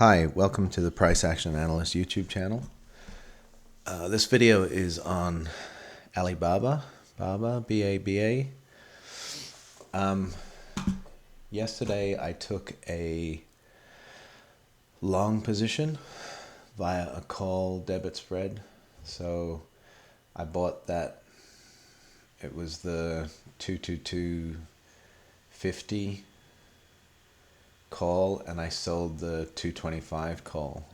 Hi, welcome to the Price Action Analyst YouTube channel. This video is on Alibaba, BABA. Yesterday I took a long position via a call debit spread. So I bought that, it was the 222.50 call, and I sold the 225 call.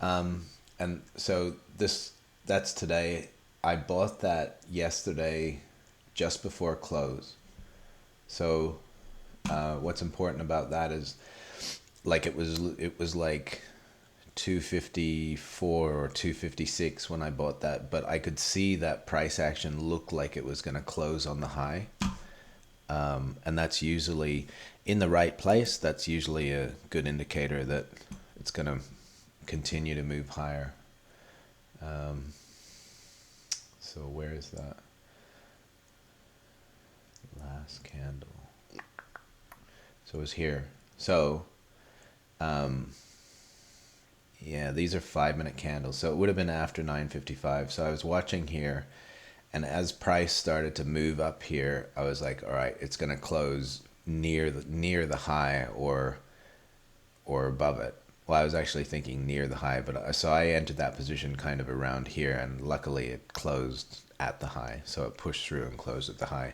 And so that's today. I bought that yesterday just before close. So what's important about that is, like, it was like 254 or 256 when I bought that, but I could see that price action looked like it was going to close on the high. And that's usually in the right place. That's usually a good indicator that it's going to continue to move higher. So where is that last candle? So it was here. So yeah, these are 5-minute candles. So it would have been after 9:55. So I was watching here, and as price started to move up here, I was like, all right, it's going to close near the high or above it. Well, I was actually thinking near the high, but so I entered that position kind of around here, and luckily it closed at the high. So it pushed through and closed at the high.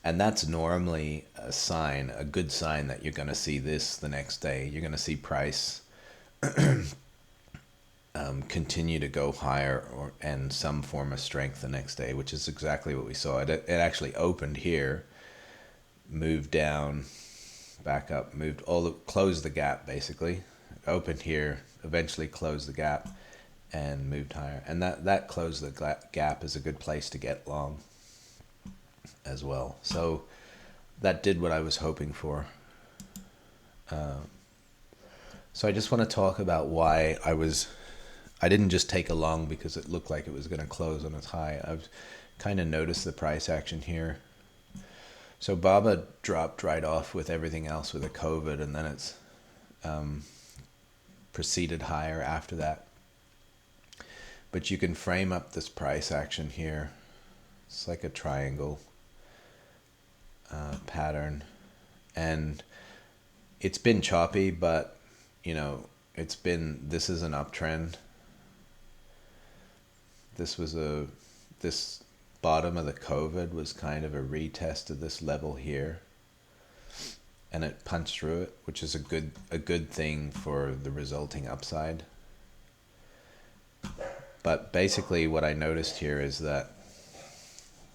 And that's normally a sign, a good sign, that you're going to see this the next day. You're going to see price continue to go higher and some form of strength the next day, which is exactly what we saw. It actually opened here, moved down, back up, closed the gap basically. Opened here, eventually closed the gap and moved higher. And that closed the gap is a good place to get long as well. So that did what I was hoping for. So I just want to talk about why I didn't just take a long because it looked like it was going to close on its high. I've kind of noticed the price action here. So BABA dropped right off with everything else with the COVID, and then it's proceeded higher after that. But you can frame up this price action here. It's like a triangle pattern, and it's been choppy, but you know, this is an uptrend. This bottom of the COVID was kind of a retest of this level here, and it punched through it, which is a good thing for the resulting upside. But basically what I noticed here is that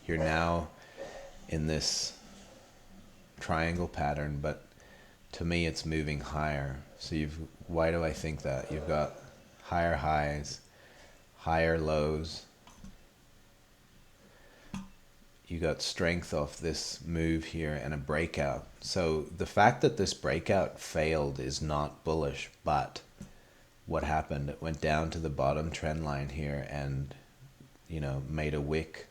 you're now in this triangle pattern, but to me it's moving higher. So why do I think that? You've got higher highs, higher lows. You got strength off this move here and a breakout. So the fact that this breakout failed is not bullish, but what happened? It went down to the bottom trend line here and, you know, made a wick.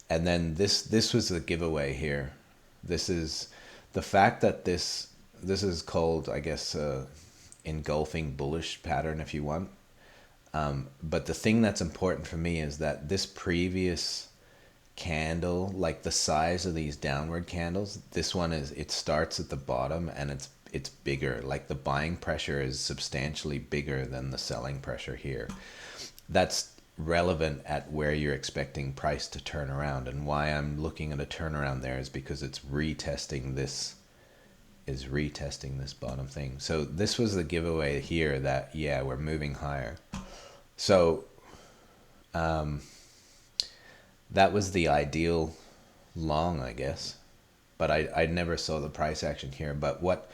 And then this was the giveaway here. This is the fact that this is called, I guess, engulfing bullish pattern if you want. But the thing that's important for me is that this previous candle, like the size of these downward candles, this one it starts at the bottom and it's bigger. Like the buying pressure is substantially bigger than the selling pressure here. That's relevant at where you're expecting price to turn around, and why I'm looking at a turnaround there is because it's retesting this bottom thing. So this was the giveaway here that, yeah, we're moving higher. So that was the ideal long, I guess, but I never saw the price action here. But what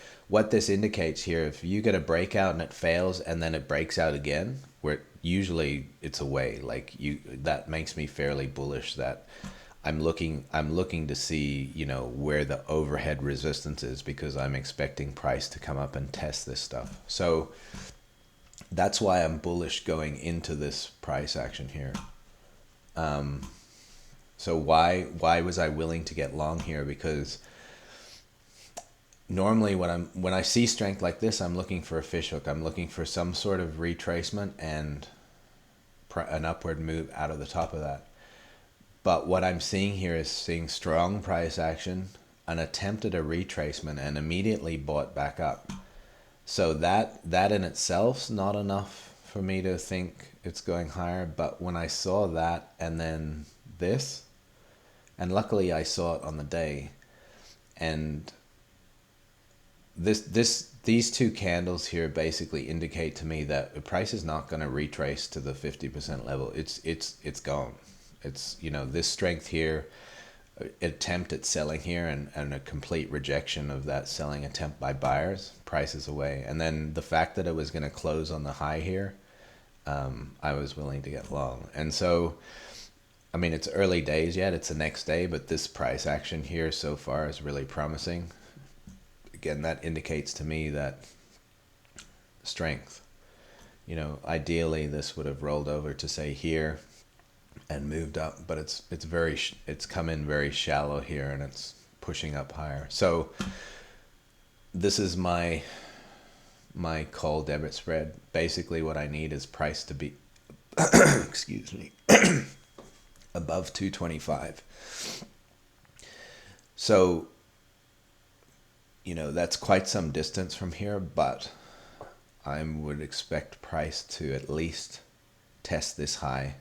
this indicates here, if you get a breakout and it fails and then it breaks out again, where usually it's away, that makes me fairly bullish that I'm looking to see, you know, where the overhead resistance is, because I'm expecting price to come up and test this stuff. So that's why I'm bullish going into this price action here. So why was I willing to get long here? Because normally when I see strength like this, I'm looking for a fish hook. I'm looking for some sort of retracement and an upward move out of the top of that. But what I'm seeing here is seeing strong price action, an attempt at a retracement, and immediately bought back up. So that in itself's not enough for me to think it's going higher. But when I saw that and then this, and luckily I saw it on the day, and these two candles here basically indicate to me that the price is not going to retrace to the 50% level. It's gone. It's, you know, this strength here, attempt at selling here, and a complete rejection of that selling attempt by buyers, price is away. And then the fact that it was going to close on the high here, I was willing to get long. And so, I mean, it's early days yet, it's the next day, but this price action here so far is really promising. Again, that indicates to me that strength. You know, ideally this would have rolled over to say here and moved up, but it's come in very shallow here and it's pushing up higher. So this is my call debit spread. Basically what I need is price to be excuse me above 225. So, you know, that's quite some distance from here, but I would expect price to at least test this high.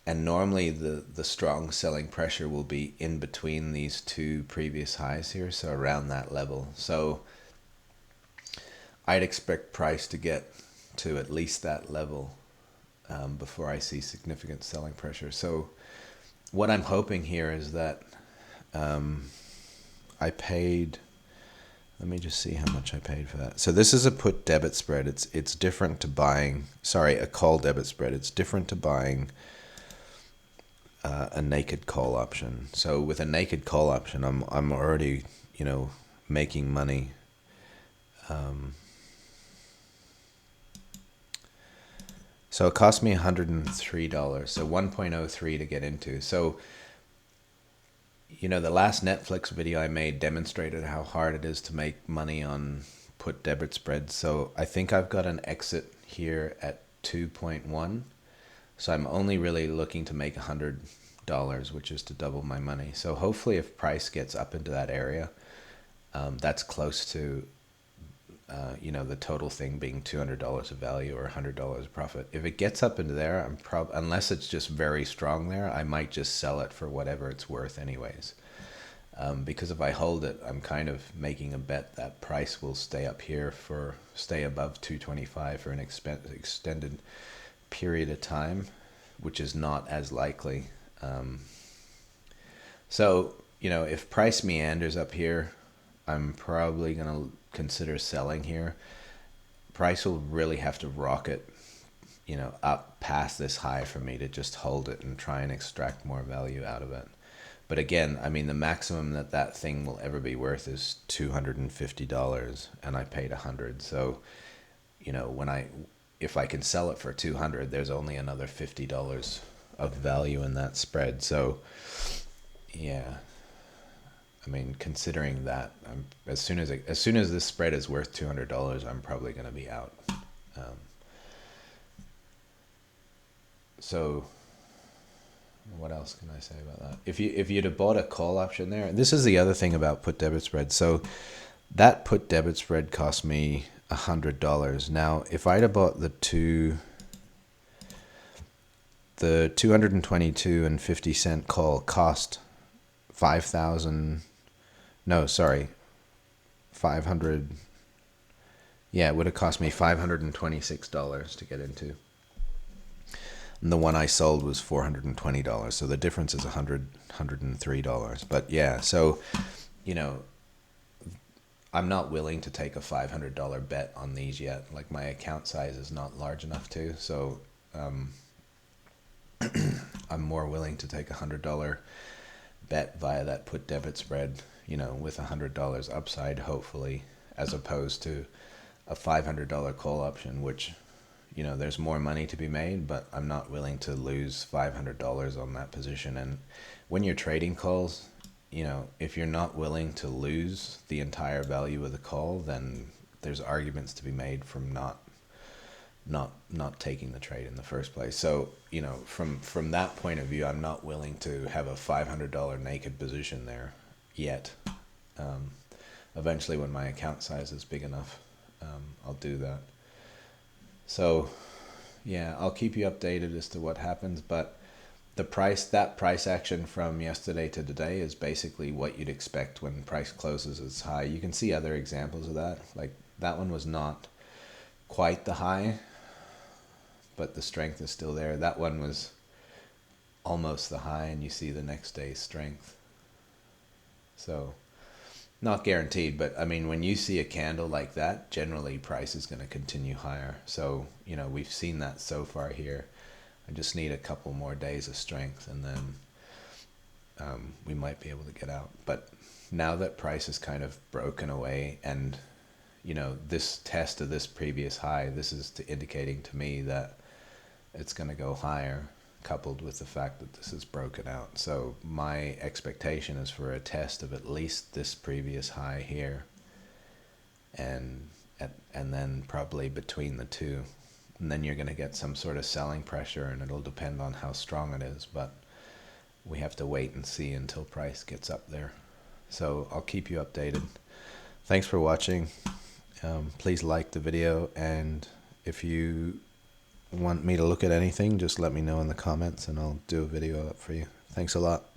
And normally the strong selling pressure will be in between these two previous highs here, so around that level. So I'd expect price to get to at least that level before I see significant selling pressure. So what I'm hoping here is that I paid, let me just see how much I paid for that. So this is a put debit spread. It's different to buying, sorry, a call debit spread. It's different to buying a naked call option. So with a naked call option, I'm already, you know, making money. So it cost me $103, so 1.03 to get into. So, you know, the last Netflix video I made demonstrated how hard it is to make money on put debit spreads. So I think I've got an exit here at 2.1. So I'm only really looking to make $100, which is to double my money. So hopefully if price gets up into that area, that's close to, you know, the total thing being $200 of value or $100 of profit. If it gets up into there, unless it's just very strong there, I might just sell it for whatever it's worth anyways. Because if I hold it, I'm kind of making a bet that price will stay up here stay above 225 for an extended period of time, which is not as likely. So, you know, if price meanders up here, I'm probably going to consider selling here. Price will really have to rocket, you know, up past this high for me to just hold it and try and extract more value out of it. But again, I mean, the maximum that thing will ever be worth is $250, and I paid $100. So, you know, if I can sell it for $200, there's only another $50 of value in that spread. So, yeah. I mean, considering that, as soon as this spread is worth $200, I'm probably going to be out. So, what else can I say about that? If you'd have bought a call option there, this is the other thing about put debit spread. So, that put debit spread cost me $100. Now, if I'd have bought the 222.50 call cost 500. Yeah, it would have cost me $526 to get into. And the one I sold was $420. So the difference is $103. But yeah, so, you know, I'm not willing to take a $500 bet on these yet. Like, my account size is not large enough to. So I'm more willing to take a $100 bet via that put debit spread, you know, with $100 upside, hopefully, as opposed to a $500 call option, which, you know, there's more money to be made, but I'm not willing to lose $500 on that position. And when you're trading calls, you know, if you're not willing to lose the entire value of the call, then there's arguments to be made from not taking the trade in the first place. So, you know, from that point of view, I'm not willing to have a $500 naked position there yet. Eventually, when my account size is big enough, I'll do that. So, yeah, I'll keep you updated as to what happens, but that price action from yesterday to today is basically what you'd expect when price closes as high. You can see other examples of that. Like that one was not quite the high, but the strength is still there. That one was almost the high, and you see the next day's strength. So not guaranteed, but I mean, when you see a candle like that, generally price is going to continue higher. So, you know, we've seen that so far here. I just need a couple more days of strength, and then we might be able to get out. But now that price is kind of broken away, and you know, this test of this previous high, this is indicating to me that it's going to go higher, coupled with the fact that this is broken out. So my expectation is for a test of at least this previous high here, and then probably between the two. And then you're going to get some sort of selling pressure, and it'll depend on how strong it is. But we have to wait and see until price gets up there. So I'll keep you updated. Thanks for watching. Please like the video, and if you want me to look at anything, just let me know in the comments and I'll do a video up for you. Thanks a lot.